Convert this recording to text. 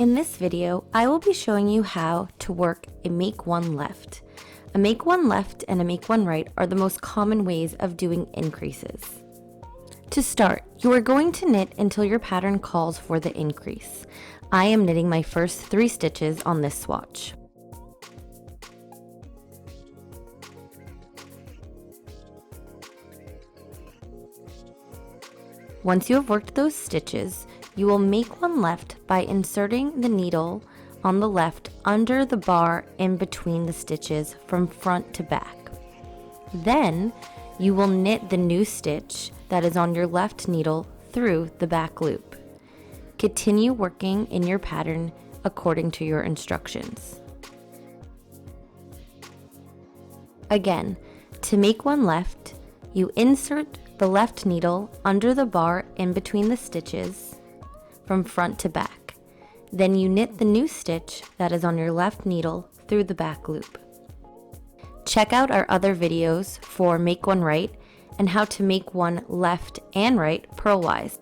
In this video, I will be showing you how to work a make one left. A make one left and a make one right are the most common ways of doing increases. To start, you are going to knit until your pattern calls for the increase. I am knitting my first 3 stitches on this swatch. Once you have worked those stitches, you will make one left by inserting the needle on the left under the bar in between the stitches from front to back. Then you will knit the new stitch that is on your left needle through the back loop. Continue working in your pattern according to your instructions. Again, to make one left, you insert the left needle under the bar in between the stitches from front to back. Then you knit the new stitch that is on your left needle through the back loop. Check out our other videos for make one right and how to make one left and right purlwise.